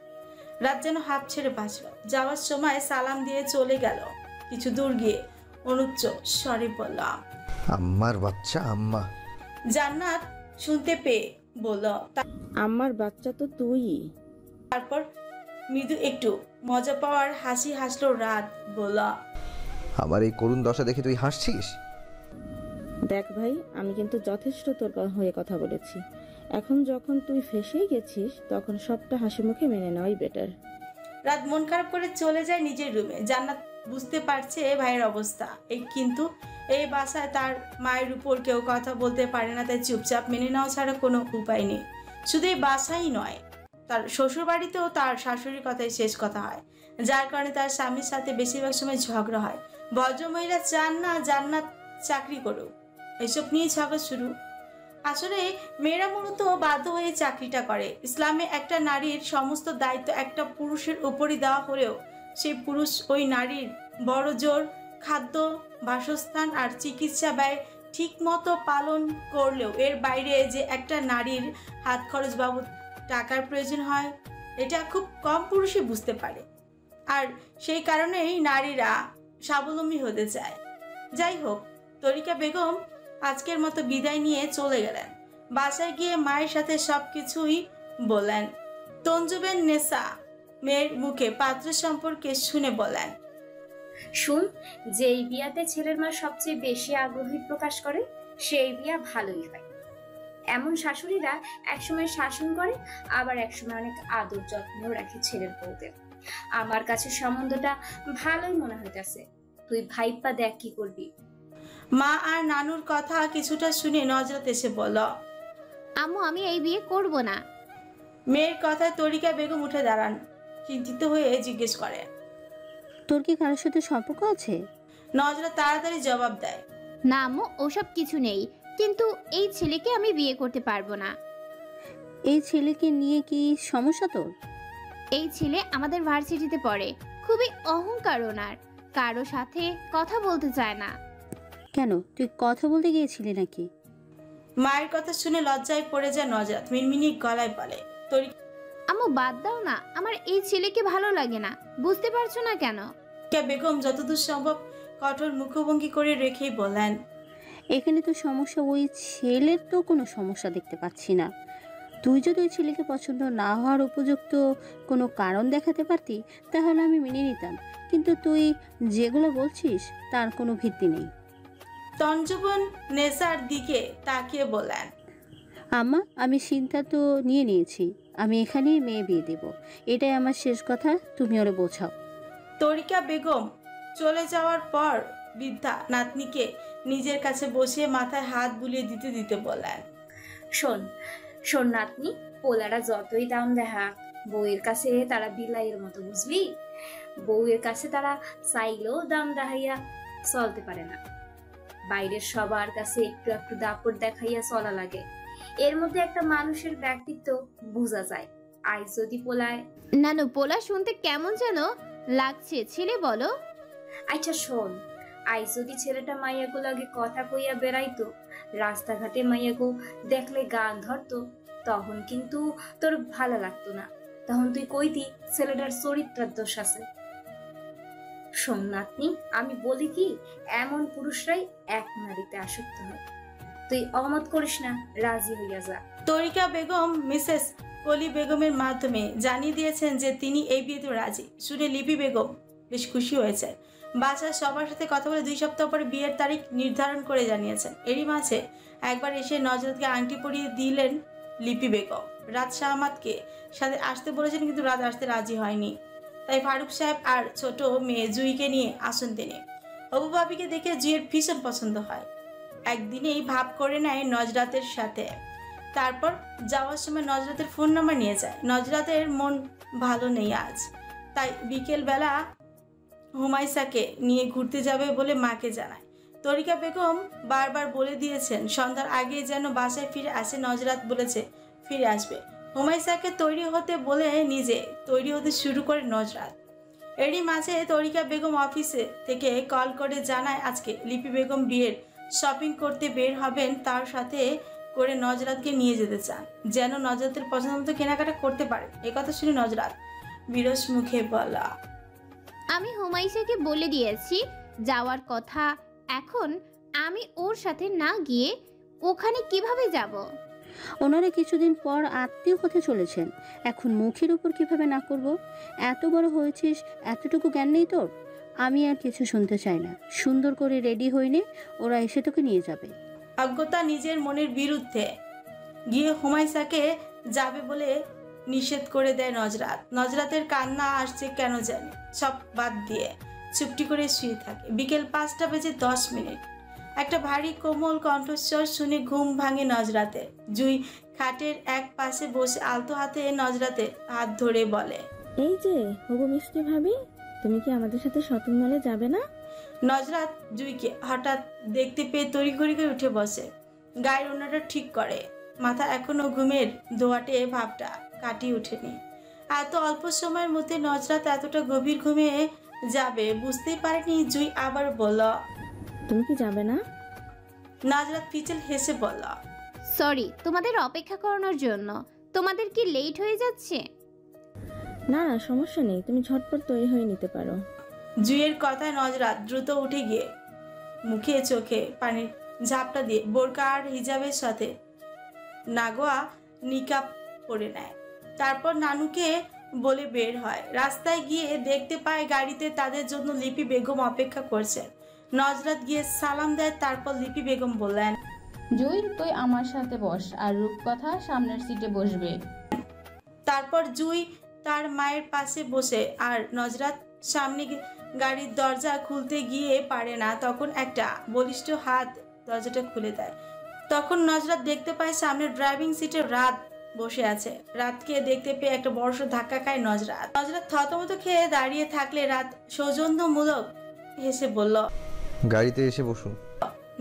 রাত যেন হাঁপ ছেড়ে বাঁচল। যাওয়ার সময় সালাম দিয়ে চলে গেল। কিছু দূর গিয়ে অনুচ্চ স্বরে বলল, আম্মার বাচ্চা আম্মা। জান্নাত শুনতে পেয়ে বলল, আমার বাচ্চা তো তুই। তারপর মৃদু একটু মজা পাওয়ার হাসি হাসলো রাত। বলল, আমার এই করুণ দশা দেখে তুই হাসছিস? দেখ ভাই, আমি কিন্তু যথেষ্ট তোর হয়ে কথা বলেছি। এখন যখন তুই ফেঁসেই গেছিস, তখন সবটা হাসি মুখে মেনে নেওয়াই বেটার। রাত মন খারাপ করে চলে যায় নিজের রুমে। জান্নাত বুঝতে পারছে ভাইয়ের অবস্থা, কিন্তু এই বাসায় তার মায়ের উপর কেউ কথা বলতে পারে না, তাই চুপচাপ মেনে নেওয়া ছাড়া কোনো উপায় নেই। শুধু এই বাসাই নয়, তার শ্বশুর বাড়িতেও তার শাশুড়ির কথাই শেষ কথা হয়, যার কারণে তার স্বামীর সাথে বেশিরভাগ সময় ঝগড়া হয়। ভদ্রমহিলা চান না জান্নাত চাকরি করুক, এসব নিয়ে ঝগড়া শুরু। আসলে মেয়েরা মূলত বাধ্য হয়ে চাকরিটা করে। ইসলামে একটা নারীর সমস্ত দায়িত্ব একটা পুরুষের উপরই দেওয়া হলেও সেই পুরুষ ওই নারীর বড় জোর খাদ্য, বাসস্থান আর চিকিৎসা ব্যয় ঠিক মতো পালন করলেও এর বাইরে যে একটা নারীর হাত খরচ বাবদ টাকার প্রয়োজন হয়, এটা খুব কম পুরুষই বুঝতে পারে। আর সেই কারণেই নারীরা স্বাবলম্বী হতে চায়। যাই হোক, তরিকা বেগম আজকের মতো বিদায় নিয়ে চলে গেলেন। বাসায় গিয়ে মায়ের সাথে সবকিছুই বললেন। তঞ্জুবেন নেসা মেয়ের মুখে পাত্র সম্পর্কে শুনে বলেন, শুন, যেই বিয়াতে ছেলের মা সবচেয়ে বেশি আগ্রহী প্রকাশ করে সেই বিয়া ভালোই হয়। এমন শাশুড়িরা একসময় শাসন করে, আবার একসময় অনেক আদর যত্নও রাখে ছেলের বউদের। আমার কাছে সম্বন্ধটা ভালোই মনে হইতেছে, তুই ভাইপা দেখ কি করবি। মা আর নানুর কথা কিছুটা শুনে নজরত এসে বলল, আম্মু আমি এই বিয়ে করব না। মেয়ের কথায় তরিকা বেগম উঠে দাঁড়ান। চিন্তিত হয়ে জিজ্ঞেস করে, তোর কি কারোর সাথে সম্পর্ক আছে? নজরত তাড়াতাড়ি জবাব দেয়, না আম্মু, ওসব কিছু নেই, কিন্তু এই ছেলেকে আমি বিয়ে করতে পারবো না। এই ছেলেকে নিয়ে কি সমস্যা তোর? এই ছেলে আমাদের ভার্সিটিতে পড়ে, খুবই অহংকার ওনার, কারো সাথে কথা বলতে চায় না। কেন, তুই কথা বলতে গিয়েছিলি নাকি? মায়ের কথা শুনে লজ্জায় পড়ে যায় নজরত। মিনমিনি গলায় বলে, আম্মু বাদ দাও না, আমার এই ছেলেকে ভালো লাগে না, বুঝতে পারছো না কেন? বেগম যতদূর সম্ভব কঠোর মুখভঙ্গি করে রেখেই বলেন, এখানে তো সমস্যা ওই ছেলের, তো কোনো সমস্যা দেখতে পাচ্ছি না। তুই যদি ওই ছেলেকে পছন্দ না হওয়ার উপযুক্ত কোনো কারণ দেখাতে পারতি তাহলে আমি মেনে নিতাম, কিন্তু তুই যেগুলো বলছিস তার কোনো ভিত্তি নেই। তঞ্জুবন নেসার দিকে তাকিয়ে বলেন, আম্মা, আমি সিদ্ধান্ত নিয়ে নিয়েছি, আমি এখানেই মেয়ে বিয়ে দেব, এটাই আমার শেষ কথা, তুমি ওরে বোঝাও। তরিকা বেগম চলে যাওয়ার পর বৃদ্ধা নাতনিকে নিজের কাছে বসিয়ে মাথায় হাত বুলিয়ে দিতে দিতে বলেন, শোন শোন নাতনি, পোলারা যতই দাম দেখা বউয়ের কাছে তারা বিলাইয়ের মতো, বুঝলি? বউয়ের কাছে তারা চাইলেও দাম দেখাইয়া চলতে পারে না। বাইরের সবার কাছে একটু একটু দাপট দেখাইয়া চলা লাগে, এর মধ্যে একটা মানুষের ব্যক্তিত্ব বোঝা যায়। আজ যদি পোলায় নানু, পোলা শুনতে কেমন যেন লাগছে, ছেলে বলো। আচ্ছা শোন, আজ যদি ছেলেটা মাইয়াগো লাগে কথা কইয়া বেড়াইতো, রাস্তাঘাটে মাইয়াগো দেখলে গান ধরতো, তখন কিন্তু তোর ভালো লাগতো না। তখন তুই কইতি ছেলেটার চরিত্রের দোষ আছে। শোন নাতনি, আমি বলি কি, এমন পুরুষরাই এক নারীতে আসক্ত হয়। তুই অমত করিস না, রাজি হইয়া যা। তরিকা বেগম মিসেস কলি বেগমের মাধ্যমে জানিয়ে দিয়েছেন যে তিনি এই বিয়েতে রাজি। শুনে লিপি বেগম বেশ খুশি হয়েছে। বাসার সবার সাথে কথা বলে 2 সপ্তাহ পরে বিয়ের তারিখ নির্ধারণ করে জানিয়েছেন। এরই মাঝে একবার এসে নজরতকে আংটি পরিয়ে দিলেন লিপি বেগম। রাত শাহমাদকে সাথে আসতে বলেছেন, কিন্তু রাত আসতে রাজি হয়নি। তাই ফারুক সাহেব আর ছোট মেয়ে জুইকে নিয়ে আসেন তিনি। অবু ভাবিকে দেখে জুইয়ের ভীষণ পছন্দ হয়। একদিনেই ভাব করে নেয় নজরাতের সাথে। তারপর যাওয়ার সময় নজরাতের ফোন নাম্বার নিয়ে যায়। নজরাতের মন ভালো নেই আজ, তাই বিকেলবেলা হুমায়সাকে নিয়ে ঘুরতে যাবে বলে মাকে জানায়। তরিকা বেগম বারবার বলে দিয়েছেন সন্ধ্যার আগে যেন বাসায় ফিরে আসে। নজরাত বলেছে ফিরে আসবে। হুমায়সাকে তৈরি হতে বলে নিজে তৈরি হতে শুরু করে নজরাত। এরই মাঝে তরিকা বেগম অফিসে থেকে কল করে জানায় আজকে লিপি বেগম বিয়ের শপিং করতে বের হবেন, তার সাথে করে নজরাতকে নিয়ে যেতে চান, যেন নজরাতের পছন্দ মতো কেনাকাটা করতে পারে। একথা শুনে নজরাত বিরস মুখে বলা, আমি হুমায়সাকে বলে দিয়েছি যাওয়ার কথা। এখন আমি ওর সাথে না গিয়ে ওখানে কিভাবে যাব? ওনারা কিছুদিন পর আত্মীয় হতে চলেছেন, এখন মুখের উপর কিভাবে না করব? এত বড় হয়েছিস, এতটুকু জ্ঞান নেই তোর? আমি আর কিছু শুনতে চাই না। সুন্দর করে রেডি হইনে ওরা এসে তোকে নিয়ে যাবে। অজ্ঞতা নিজের মনের বিরুদ্ধে গিয়ে হুমায়সাকে যাবে বলে নিষেধ করে দেয় নজরাত। নজরাতের কান্না আসছে কেন জানি, সব বাদ দিয়ে চুপটি করে শুয়ে থাকে। বিকেল 5:10। একটা ভারী কোমল কণ্ঠস্বর শুনে ঘুম ভাঙে নজরাতে। জুই খাটের এক পাশে বসে আলতো হাতে নজরাতের হাত ধরে বলে, এই যে হবু মিষ্টি ভাবি, তুমি কি আমাদের সাথে শপিং মলে যাবে না? নজরাত জুইকে হঠাৎ দেখতে পেয়ে তড়িঘড়ি করে উঠে বসে, গায়ের ওড়নাটা ঠিক করে। মাথা এখনো ঘুমের দোয়াটে ভাবটা কাটিয়ে ওঠেনি। এত অল্প সময়ের মধ্যে নজরাত এতটা গভীর ঘুমে যাবে বুঝতেই পারেনি। জুই আবার বলল, তুমি কি যাবে না? নজরাত পিছল হেসে বলল, সরি তোমাদের অপেক্ষা করানোর জন্য। তোমাদের কি লেট হয়ে যাচ্ছে? না না, সমস্যা নেই, তুমি ঝটপট তৈরি হয়ে নিতে পারো। জুইয়ের কথায় নজরাত দ্রুত উঠে গিয়ে মুখে চোখে পানির ঝাপটা দিয়ে বোরকা আর হিজাবের সাথে নাগোয়া নিকাব পরে নেয়। তারপর নানুকে বলে বের হয়। রাস্তায় গিয়ে দেখতে পায় গাড়িতে তাদের জন্য লিপি বেগম অপেক্ষা করছেন। নজরাত গিয়ে সালাম দেয়। তারপর লিপি বেগম বললেন, জুই তুই আমার সাথে বস, আর রূপকথা সামনের সিটে বসবে। তারপর জুই তার মায়ের পাশে বসে, আর নজরাত সামনে গাড়ির দরজা খুলতে গিয়ে পারে না। তখন একটা বলিষ্ঠ হাত দরজাটা খুলে দেয়। তখন নজরাত দেখতে পায় সামনে ড্রাইভিং সিটে রাত বসে আছে। রাতকে দেখতে পেয়ে একটা বড়সড় ধাক্কা খায় নজরাত। নজরাত থতমত খেয়ে দাঁড়িয়ে থাকলে রাত সৌজন্যমূলক হেসে বলল, গাড়িতে এসে বসুন।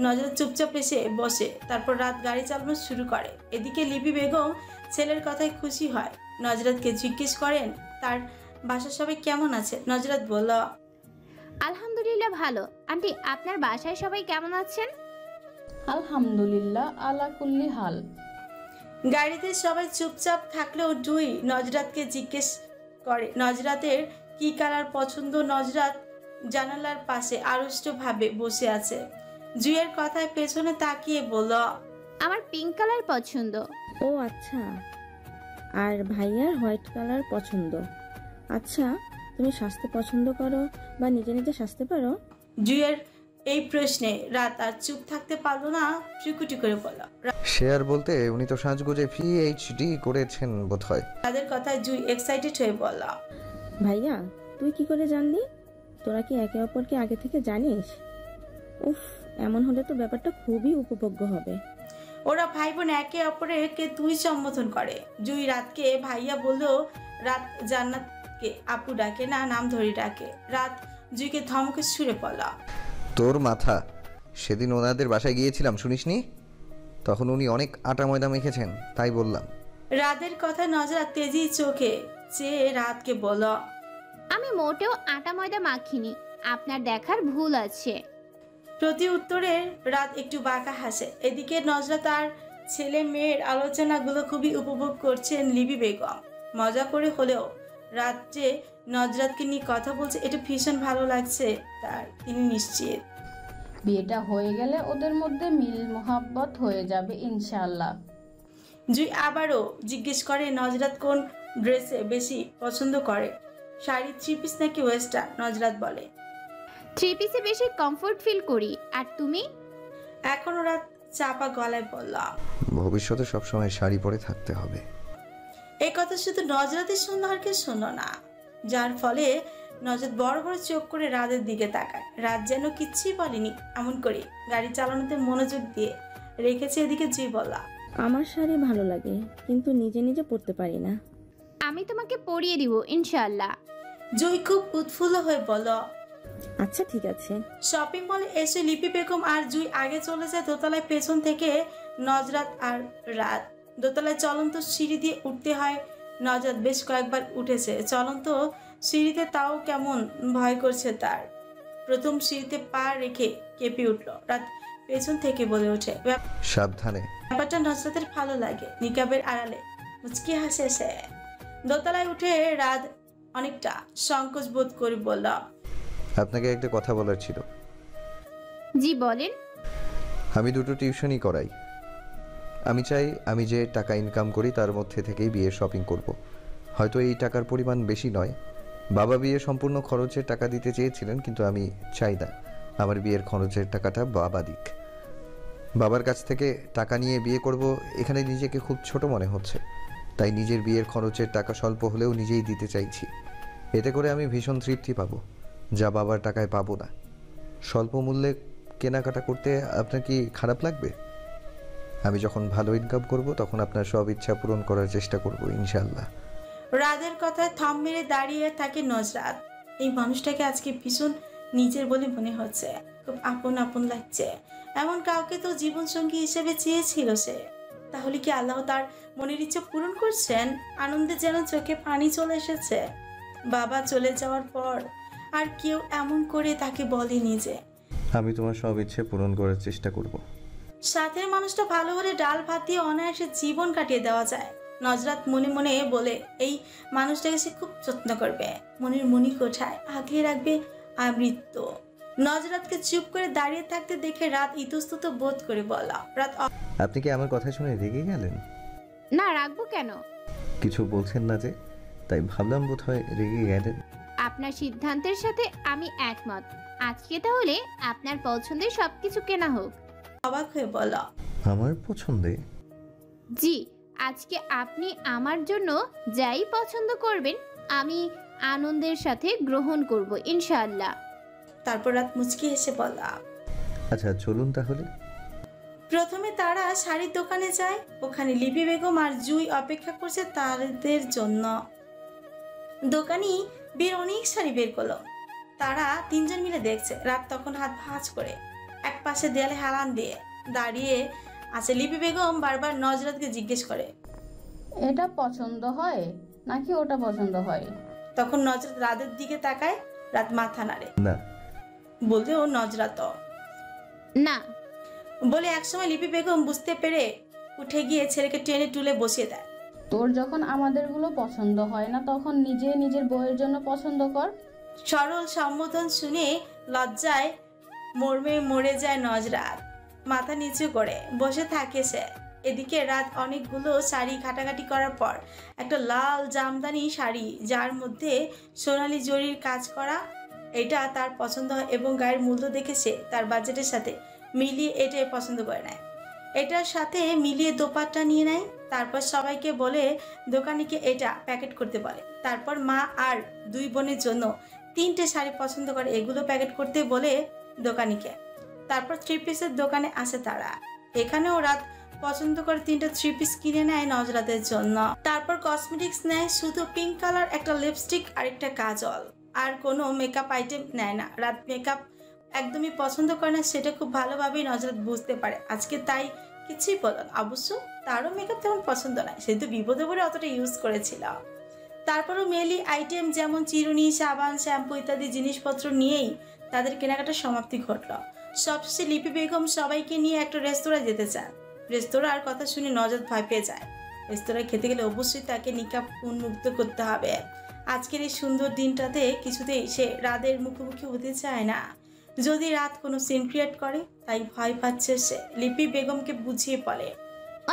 নজরাত চুপচাপ এসে বসে। তারপর রাত গাড়ি চালানো শুরু করে। এদিকে লিপি বেগম ছেলের কথায় খুশি হয়। নজরাতকে জিজ্ঞেস করেন তার বাসার সবাই কেমন আছে। নজরাত বলল, আলহামদুলিল্লাহ ভালো। আন্টি আপনার বাসায় সবাই কেমন আছেন? আলহামদুলিল্লাহ আলা কুল্লি হাল। গাড়িতে সবাই চুপচাপ থাকলেও জুই নজরাতকে জিজ্ঞেস করে নজরাতের কি কালার পছন্দ। নজরাত জানালার পাশে আড়ষ্টভাবে বসে আছে। জুইয়ের কথায় পেছনে তাকিয়ে বলল, আমার পিঙ্ক কালার পছন্দ। ও আচ্ছা, আর ভাইয়ার হোয়াইট কালার পছন্দ। আচ্ছা, তুমি সাজতে পছন্দ করো বা নিজে নিজে সাজতে পারো? জুইয়ের এই প্রশ্নে রাত আর চুপ থাকতে পারলো না, চুকুটি করে বলল, সে আর বলতে, উনি তো সাজগোজে PhD করেছেন বোধহয়। তাদের কথায় জুই এক্সাইটেড হয়ে বলল, ভাইয়া তুই কি করে জানলি? তোরা কি একে অপরকে আগে থেকে জানিস? উফ, এমন হলে তো ব্যাপারটা খুবই উপভোগ্য হবে। ওরা ভাই বোন একে অপরকে তুই সম্বোধন করে। জুই রাতকে ভাইয়া বললেও রাত জান্নাতকে আপু ডাকে না, নাম ধরে ডাকে। রাত জুইকে ধমকে ছুঁড়ে পড়ল, তোর মাথা। সেদিন ওনাদের বাসায় গিয়েছিলাম, শুনিসনি? তখন উনি অনেক আটা ময়দা মেখেছেন, তাই বললাম। রাতের কথা নজরাত তেজি চোখে চেয়ে রাতকে বলল, আমি মোটেও আটা ময়দা মাখিনি, আপনার দেখার ভুল আছে। প্রতি উত্তরে রাত একটু বাঁকা হাসে। এদিকে নজরাত আর ছেলে মেয়ের আলোচনাগুলো খুবই উপভোগ করছেন লিপি বেগম। মজা করে হলেও রাত যে নজরাতকে নিয়ে কথা বলছে এটা ভীষণ ভালো লাগছে তার, তিনি নিশ্চিত। বিয়েটা হয়ে গেলে ওদের মধ্যে মিল মোহাব্বত হয়ে যাবে ইনশাআল্লাহ। জুই আবারও জিজ্ঞেস করে নজরাত কোন ড্রেসে বেশি পছন্দ করে, শাড়ি, থ্রি পিস নাকি ওয়েস্টার্ন। নজরাত বলে, থ্রি পিসে বেশি কমফোর্ট ফিল করি। আর তুমি? এখনো রাত চাপা গলায় বলল, ভবিষ্যতে সবসময় শাড়ি পরে থাকতে হবে। এই কথা শুধু নজরাতের শুনল আর কেউ শুনল না, যার ফলে নজরাত বড় বড় চোখ করে রাতের দিকে তাকায়। রাত যেন কিচ্ছুই বলেনি, এমন করে গাড়ি চালানোতে মনোযোগ দিয়ে রেখেছে। এদিকে জুই বলল, আমার শাড়ি ভালো লাগে, কিন্তু নিজে নিজে পরতে পারি না। আমি তোমাকে পরিয়ে দিব ইনশাআল্লাহ। জুই খুব উৎফুল্ল হয়ে বলল, আচ্ছা ঠিক আছে। শপিং মলে এসে লিপি বেগম আর জুই আগে চলে যায় দোতলায়। পেছন থেকে নজরাত আর রাত। দোতলায় চলন্ত সিঁড়ি দিয়ে উঠতে হয়। নজরাত বেশ কয়েকবার উঠেছে চলন্ত সিঁড়িতে, তাও কেমন ভয় করছে তার। প্রথম সিঁড়িতে পা রেখে কেঁপে উঠল। রাত পেছন থেকে বলে ওঠে, সাবধানে। ব্যাপারটা নজরাতের ভালো লাগে। নিকাবের আড়ালে মুচকি হাসে সে। দোতলায় উঠে রাত অনেকটা সংকোচ বোধ করে বলল, আপনাকে একটা কথা বলার ছিল। জি বলেন। আমি 2টো টিউশনই করাই। আমি চাই আমি যে টাকা ইনকাম করি তার মধ্যে থেকেই বিয়ের শপিং করব। হয়তো এই টাকার পরিমাণ বেশি নয়। বাবা বিয়ে সম্পূর্ণ খরচের টাকা দিতে চেয়েছিলেন, কিন্তু আমি চাই না আমার বিয়ের খরচের টাকাটা বাবা দিক। বাবার কাছ থেকে টাকা নিয়ে বিয়ে করব, এখানে নিজেকে খুব ছোট মনে হচ্ছে। তাই নিজের বিয়ের খরচের টাকা স্বল্প হলেও নিজেই দিতে চাইছি। এতে করে আমি ভীষণ তৃপ্তি পাবো, যা বাবার টাকায় পাবো না। স্বল্প মূল্যে কেনাকাটা করতে আপনার কি খারাপ লাগবে? আমি যখন ভালো ইনকাম করব তখন আপনার সব ইচ্ছা পূরণ করার চেষ্টা করব ইনশাআল্লাহ। রাদের কথায় থম মেরে দাঁড়িয়ে থাকে নজরাত। এই মানুষটাকে আজকে ভীষণ নিজের বলে মনে হচ্ছে, খুব আপন আপন লাগছে। এমন কাউকে তো জীবন সঙ্গী হিসেবে চেয়েছিল সে। তাহলে কি আল্লাহ তার মনের ইচ্ছে পূরণ করছেন? আনন্দে যেন চোখে পানি চলে এসেছে। বাবা চলে যাওয়ার পর আর কেউ এমন করে তাকে বলেনি যে আমি তোমার সব ইচ্ছে পূরণ করার চেষ্টা করব। সাথের মানুষটা ভালো হলে ডাল ভাত দিয়ে অনায়াসে জীবন কাটিয়ে দেওয়া যায়। নজরাত মনে মনে বলে, এই মানুষটাকে সে খুব যত্ন করবে, মনের মনি কোঠায় আগলে রাখবে আমৃত্য। নজরাতকে চুপ করে দাঁড়িয়ে থাকতে দেখে রাত ইতস্তত বোধ করে বলা, রাত আপনি কি আমার কথা শুনে রেগে গেলেন? না, রাখবো কেন? কিছু বলছেন না যে, তাই ভাবলাম বোধহয় রেগে গেলেন। আপনার সিদ্ধান্তের সাথে আমি একমত। আজকে তাহলে আপনার পছন্দের সবকিছু কেনা হোক। অবাক হয়ে বলা, আমার পছন্দে? জি, আজকে আপনি আমার জন্য যাই পছন্দ করবেন আমি আনন্দের সাথে গ্রহণ করব ইনশাআল্লাহ। তারপর রাত মুচকি হেসে বলা, আচ্ছা চলুন তাহলে। প্রথমে তারা শাড়ির দোকানে যায়। ওখানে লিপি বেগম আর জুই অপেক্ষা করছে তাদের জন্য। দোকানি বের অনেক শাড়ি বের করলো। তারা তিনজন মিলে দেখছে। রাত তখন হাত ভাঁজ করে এক পাশে দেয়ালে হেলান দিয়ে দাঁড়িয়ে আছে। লিপি বেগম বারবার নজরাতকে জিজ্ঞেস করে, এটা পছন্দ হয় নাকি ওটা পছন্দ হয়? তখন নজরাত রাতের দিকে তাকায়। রাত মাথা নাড়ে, না বলতে ও নজরাত না বলে একসময় লিপি বেগম বুঝতে পেরে উঠে গিয়ে ছেলেকে টেনে টুলে বসিয়ে দেয়। তোর যখন আমাদেরগুলো পছন্দ হয় না তখন নিজে নিজের বউয়ের জন্য পছন্দ কর। সরল সম্বোধন শুনে লজ্জায় মরে যায় নজরাত। মাথা নিচু করে বসে থাকে সে। এদিকে রাত অনেকগুলো শাড়ি ঘাটাঘাটি করার পর একটা লাল জামদানি শাড়ি, যার মধ্যে সোনালি জরির কাজ করা, এটা তার পছন্দ হয় এবং গায়ের মূল্য দেখে সে তার বাজেটের সাথে মিলিয়ে এটাই পছন্দ করে নেয়। এটার সাথে মিলিয়ে দোপাট্টা নিয়ে নেয়। তারপর সবাইকে বলে দোকানিকে এটা প্যাকেট করতে বলে। তারপর মা আর দুই বোনের জন্য 3টে শাড়ি পছন্দ করে, এগুলো প্যাকেট করতে বলে দোকানিকে। তারপর 3 পিসের দোকানে আসে তারা। এখানেও রাত পছন্দ করে 3টা 3 পিস কিনে নেয় নজরাতের জন্য। তারপর কসমেটিক্স নেয়, শুধু পিঙ্ক কালার একটা লিপস্টিক আর একটা কাজল, আর কোনো মেকআপ আইটেম নেয় না। রাত মেকআপ একদমই পছন্দ করে না, সেটা খুব ভালোভাবেই নজরাত বুঝতে পারে। আজকে তাই কিছুই বলল না। অবশ্য তারও মেকআপ তেমন পছন্দ নয়, সে তো বিপদে পড়ে অতটা ইউজ করেছিল। তারপরও মেলি আইটেম যেমন চিরুনি, সাবান, শ্যাম্পু ইত্যাদি জিনিসপত্র নিয়েই তাদের কেনাকাটার সমাপ্তি ঘটল। সবশেষে লিপি বেগম সবাইকে নিয়ে একটা রেস্তোরাঁ যেতে চান। রেস্তোরাঁর কথা শুনে নজরাত ভয় পেয়ে যায়। রেস্তোরাঁয় খেতে গেলে অবশ্যই তাকে নিকাব উন্মুক্ত করতে হবে। আজকের এই সুন্দর দিনটাতে কিছুতেই সে রাতের মুখোমুখি হতে চায় না, যদি রাত কোনো সিন ক্রিয়েট করে। তাই ভয় পাচ্ছে সে। লিপি বেগমকে বুঝিয়ে বলে,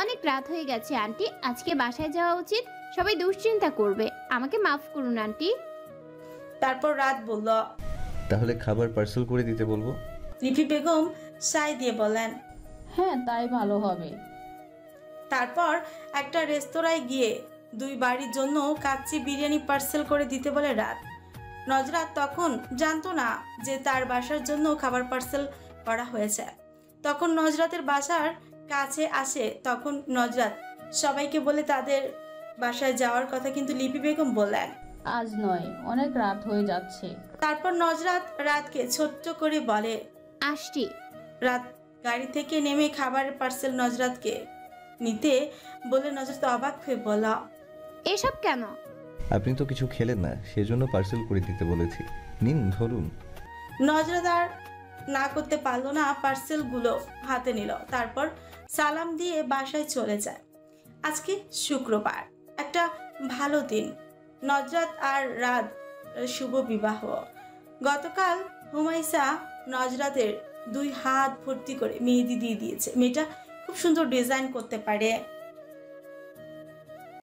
অনেক রাত হয়ে গেছে আন্টি, আজকে বাসায় যাওয়া উচিত। সবাই দুশ্চিন্তা করবে, আমাকে মাফ করুন আন্টি। তারপর রাত বলল, তাহলে খাবার পার্সেল করে দিতে বলবো। লিপি বেগম সায় দিয়ে বলেন, হ্যাঁ তাই ভালো হবে। তারপর একটা রেস্তোরাঁয় গিয়ে 2 বাড়ির জন্য কাচ্চি বিরিয়ানি পার্সেল করে দিতে বলে রাত। নজরাত তখন জানতো না যে তার বাসার জন্য খাবার পার্সেল করা হয়েছে। তখন নজরাতের বাসার কাছে আসে তখন নজরাত সবাইকে বলে তাদের বাসায় যাওয়ার কথা, কিন্তু লিপি বেগম বললেন আজ নয়, অনেক রাত হয়ে যাচ্ছে। তারপর নজরাত রাতকে ছোট্ট করে বলে আসছি। রাত গাড়ি থেকে নেমে খাবারের পার্সেল নজরাতকে নিতে বলে নজরাত অবাক হয়ে বলা, এসব কেন? আপনি তো কিছু খেলেন না, সেজন্য পার্সেল করে দিতে বলেছি, নিন ধরুন। নজরাত আর না করতে পারলো না, পার্সেলগুলো হাতে নিল, তারপর সালাম দিয়ে বাসায় চলে যায়। আজকে শুক্রবার, একটা ভালো দিন, নজরাত আর রাত শুভ বিবাহ। গতকাল হুমাইসা নজরাতের 2 হাত ভর্তি করে মেহেদি দিয়ে দিয়েছে। মেয়েটা খুব সুন্দর ডিজাইন করতে পারে।